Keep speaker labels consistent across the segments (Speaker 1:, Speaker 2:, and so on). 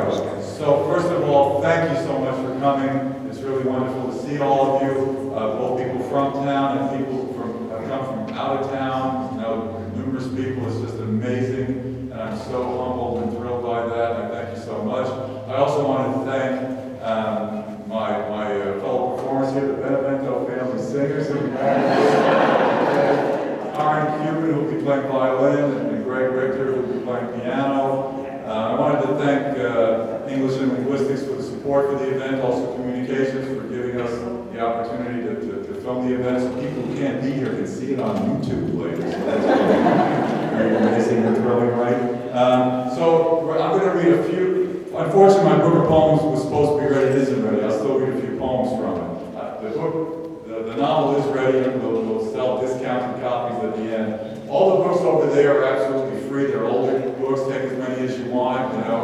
Speaker 1: started. So first of all, thank you so much for coming. It's really wonderful to see all of you, both people from town and people from have come from out of town. You know, numerous people. It's just amazing, and I'm so humbled and thrilled by that. I thank you so much. I also wanted to thank my fellow performers here, the Benevento family singers. Karen Cuban, who will be playing violin, and Greg Richter, who will be playing piano. I wanted to thank English and Linguistics for the support for the event, also Communications for giving us the opportunity to film the event, so people who can't be here can see it on YouTube later. So that's very amazing and thrilling, right? So I'm going to read a few. Unfortunately, my book of poems was supposed to be ready. It isn't ready. I'll still read a few poems from it. The book, the novel is ready, and we'll sell discounted copies at the end. All the books over there are absolutely free. They're older books. Take as many as you want. You know,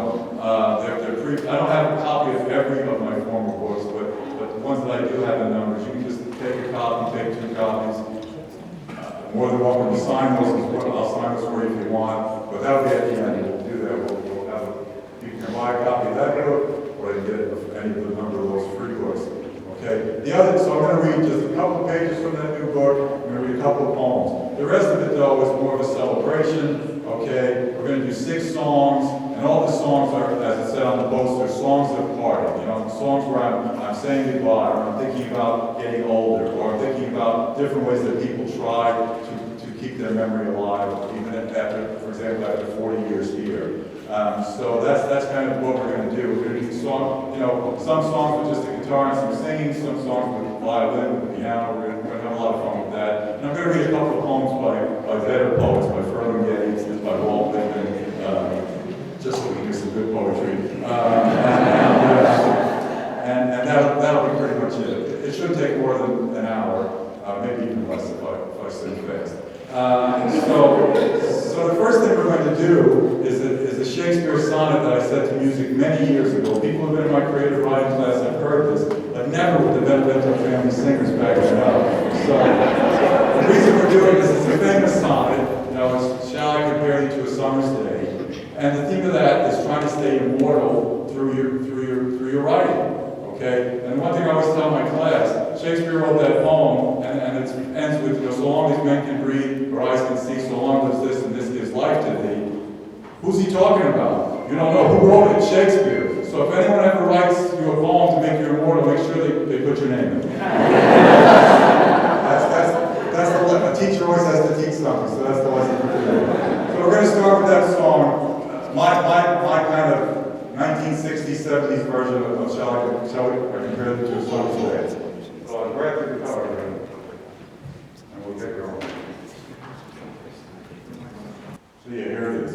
Speaker 1: they're free. I don't have a copy of every of my former books, but the ones that I do have the numbers. You can just take a copy, take 2 copies. More than welcome to sign those as well. I'll sign those for you if you want. But that'll be at the end. We'll do that. We'll have you can buy a copy of that book, or you can get any of the number of those free books. Okay. So I'm going to read just a couple of pages from that new book. I'm going to read a couple of poems. The rest of it, though, is more of a celebration. Okay. We're going to do 6 songs, and all the songs are, as it said on the poster, songs of parting. You know, songs where I'm saying goodbye, or I'm thinking about getting older, or I'm thinking about different ways that people try to keep their memory alive, even after, for example, after 40 years here. So that's kind of what we're going to do. We're going to do songs, you know, some songs with just a guitar and some singing, some songs with violin, with piano. We're going to have a lot of fun with that. And I'm going to read a couple of poems by better poets, by Furman Geddes, by Walt Whitman, just so we can do some good poetry. And that'll be pretty much it. It shouldn't take more than an hour, maybe even less if I sing fast. So the first thing we're going to do is a Shakespeare sonnet that I set to music many years ago. People who've been in my creative writing class have heard this, but never with the Benevento family singers backing it up. So the reason we're doing this is a famous sonnet. You know, it's "Shall I compare thee to a summer's day?" And the theme of that is trying to stay immortal through your writing. Okay? And one thing I always tell my class, Shakespeare wrote that poem, and it ends with, you know, so long as men can breathe, or eyes can see, so long lives this, and this gives life to thee. Who's he talking about? You don't know who wrote it, Shakespeare. So if anyone ever writes you a poem to make you immortal, make sure they put your name in it. A teacher always has to teach something, so that's the lesson for today. So we're going to start with that song, my kind of 1960s, 70s version of Shall We compare it to a summer's day. So I'll grab the guitar again, and we'll get going. So yeah, here it is.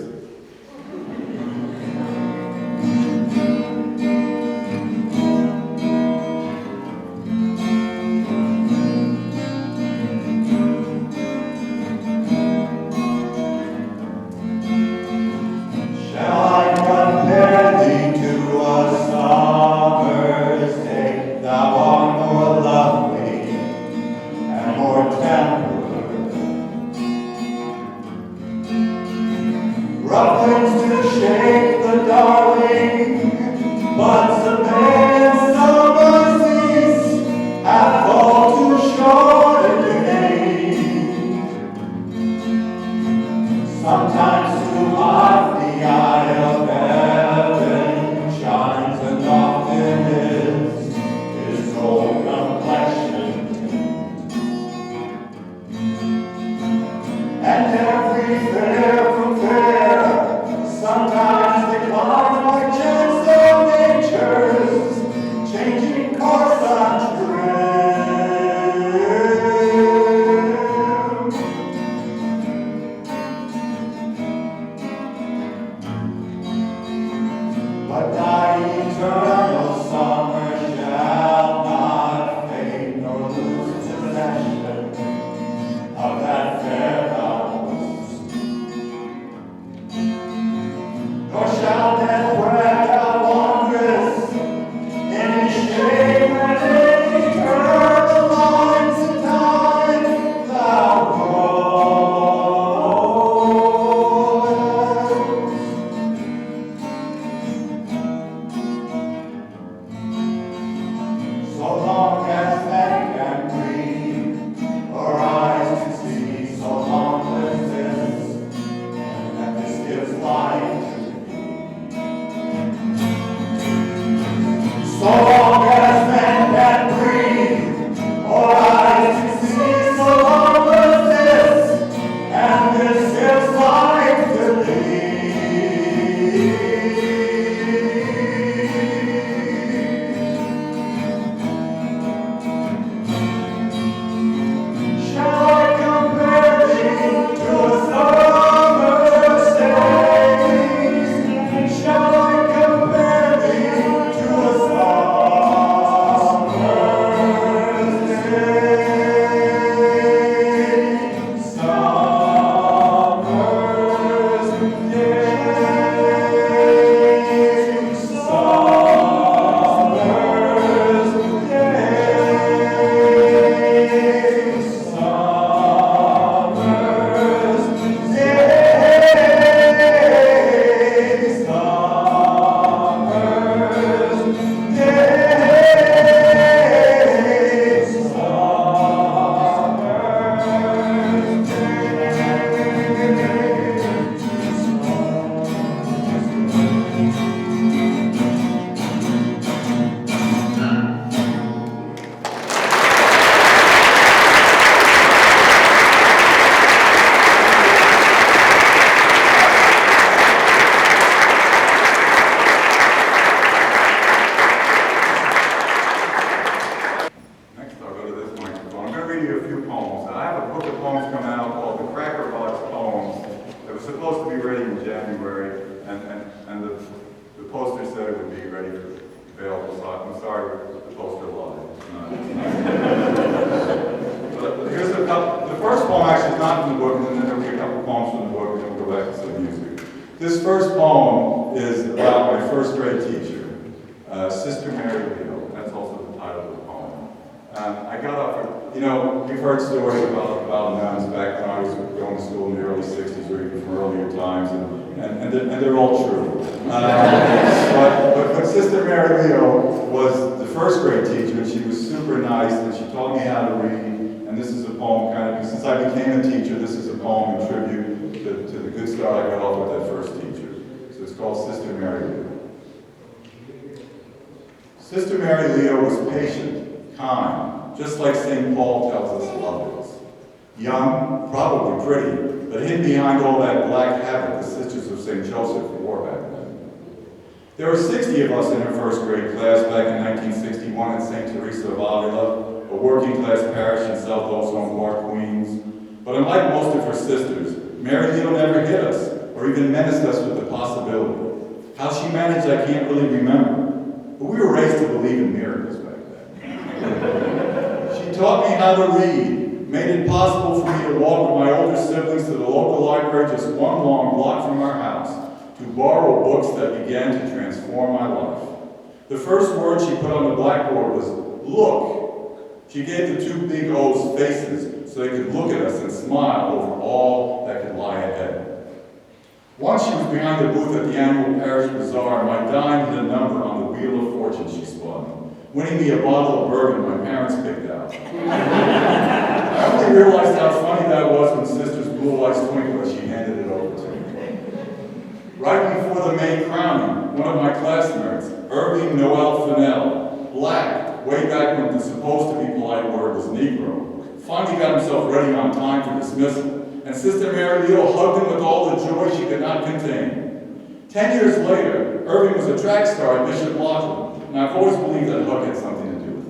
Speaker 1: poems come out called the Cracker Box Poems. It was supposed to be ready in January, and the poster said it would be ready for available, so I'm sorry the poster lied. But here's a couple. The first poem actually is not in the book, and then there'll be a couple poems from the book, and then we'll go back to some music. This first poem is about my first grade teacher, Sister Mary Leo. That's also the title of the poem. I got off her, you know, you've heard stories about nuns back when I was going to school in the early 60s or even from earlier times, and they're all true. But Sister Mary Leo was the first grade teacher, and she was super nice, and she taught me how to read. And this is a poem kind of, since I became a teacher, this is a poem in tribute to the good start I got off with that first teacher. So it's called Sister Mary Leo. Sister Mary Leo was patient, kind, just like St. Paul tells us love is. Young, probably pretty, but hidden behind all that black habit the Sisters of St. Joseph wore back then. There were 60 of us in her first grade class back in 1961 at St. Teresa of Avila, a working-class parish in South Ozone Park, Queens. But unlike most of her sisters, Mary Leo never hit us, or even menaced us with the possibility. How she managed, I can't really remember. But we were raised to believe in miracles back then. She taught me how to read, made it possible for me to walk with my older siblings to the local library just one long block from our house, to borrow books that began to transform my life. The first word she put on the blackboard was, look. She gave the two big O's faces so they could look at us and smile over all that could lie ahead. Once she was behind the booth at the annual parish bazaar, and my dime hit a number on the wheel of fortune she spun, winning me a bottle of bourbon my parents picked out. I only realized how funny that was when Sister's blue eyes twinkled as she handed it over to me. Right before the May crowning, one of my classmates, Irving Noel Fennell, black, way back when the supposed to be polite word was Negro, finally got himself ready on time for dismissal, and Sister Mary Leo hugged him with all the joy she could not contain. 10 years later, Irving was a track star at Bishop Loughlin, and I've always believed that hug had something to do with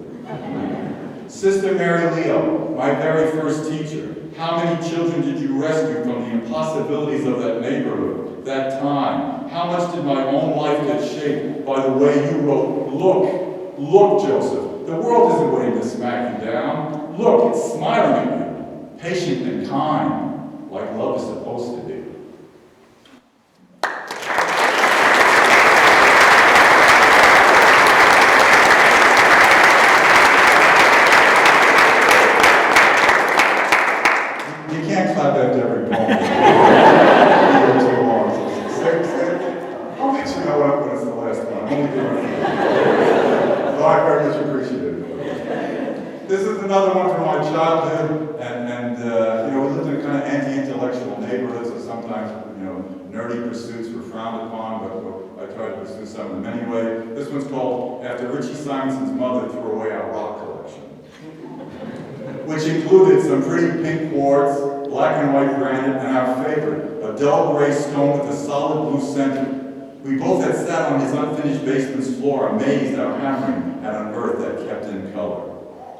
Speaker 1: it. Sister Mary Leo, my very first teacher, how many children did you rescue from the impossibilities of that neighborhood, that time? How much did my own life get shaped by the way you wrote, look, Joseph, the world isn't waiting to smack you down. Look, it's smiling at you, patient and kind, like love is supposed to be. You can't clap after every poem. You're too long. I'll let you know when it's the last one. I'm only doing it. So I very much appreciate it. This is another one from my childhood, and you know, we lived in a kind of anti-intellectual neighborhood, so sometimes, you know, nerdy pursuits were frowned upon, but I tried to pursue some of them anyway. This one's called After Richie Simonson's Mother Threw Away Our Rock Collection, which included some pretty pink quartz, black and white granite, and our favorite, a dull gray stone with a solid blue center. We both had sat on his unfinished basement's floor, amazed our hammering had unearthed that kept in color.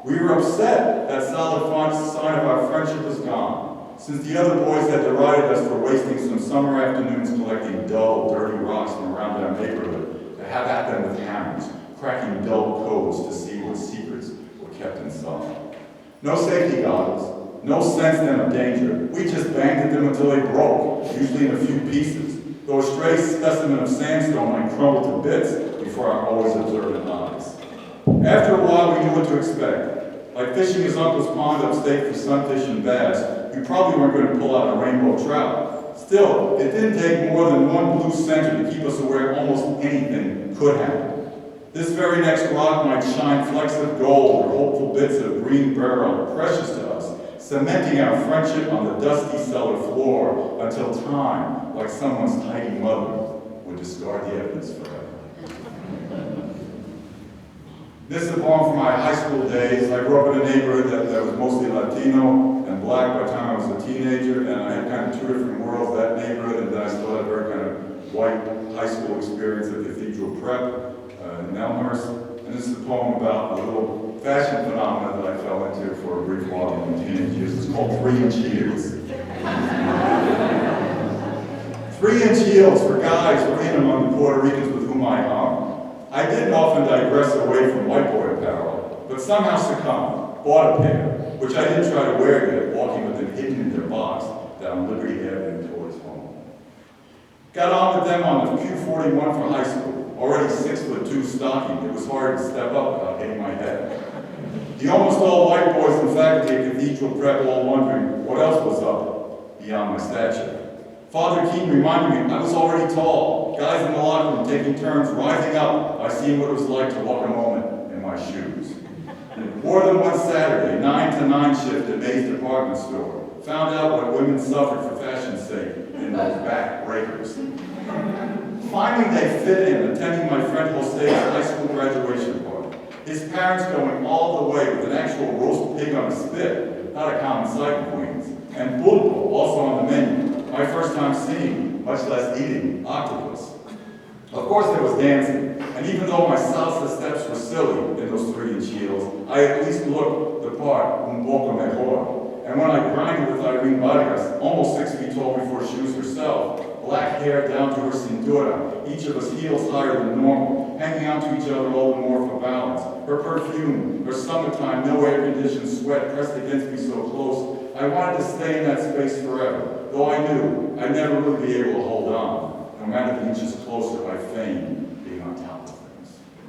Speaker 1: We were upset that solid sign of our friendship was gone, since the other boys had derided us for wasting some summer afternoons collecting dull, dirty rocks from around our neighborhood to have at them with hammers, cracking dull codes to see what secrets were kept inside. No safety goggles, no sense then of danger. We just banged at them until they broke, usually in a few pieces, though a stray specimen of sandstone might crumble to bits before our always observant eyes. After a while, we knew what to expect. Like fishing his uncle's pond upstate for sunfish and bass, we probably weren't going to pull out a rainbow trout. Still, it didn't take more than one blue center to keep us aware almost anything could happen. This very next rock might shine flecks of gold or hopeful bits of green beryl, precious to us, cementing our friendship on the dusty cellar floor until time, like someone's tidy mother, would discard the evidence forever. This is a poem from my high school days. I grew up in a neighborhood that was mostly Latino and black by the time I was a teenager, and I had kind of two different worlds, that neighborhood, and then I still had a very kind of white high school experience at Cathedral Prep in Elmhurst. And this is a poem about a little fashion phenomenon that I fell into for a brief while in teenage years. It's called 3-inch heels. 3-inch heels for guys were in among the Puerto Ricans with whom I hung. I didn't often digress away from white boy apparel, but somehow succumbed, bought a pair, which I didn't try to wear yet, walking with them hidden in their box down Liberty Avenue towards home. Got on with them on the Q41 for high school. Already 6'2" stocking, it was hard to step up without hitting my head. The almost all white boys in faculty at Cathedral Prep all wondering what else was up beyond my stature. Father Keaton reminded me I was already tall. Guys in the locker room taking turns rising up by seeing what it was like to walk a moment in my shoes. Wore them one Saturday, 9 to 9 shift at May's department store. Found out what women suffered for fashion's sake in those back breakers. Finding they fit in, attending my friend Jose's high school graduation party. His parents going all the way with an actual roast pig on a spit, not a common sight in Queens. And pulpo, also on the menu. My first time seeing, much less eating, octopus. Of course there was dancing, and even though my salsa steps were silly in those 3-inch heels, I at least looked the part, un poco mejor. And when I grinded with Irene Vargas, almost 6 feet tall before she was herself, black hair down to her cintura, each of us heels higher than normal, hanging onto each other all the more for balance. Her perfume, her summertime, no air-conditioned sweat pressed against me so close, I wanted to stay in that space forever, though I knew I'd never really be able to hold on, no matter the inches closer I feigned.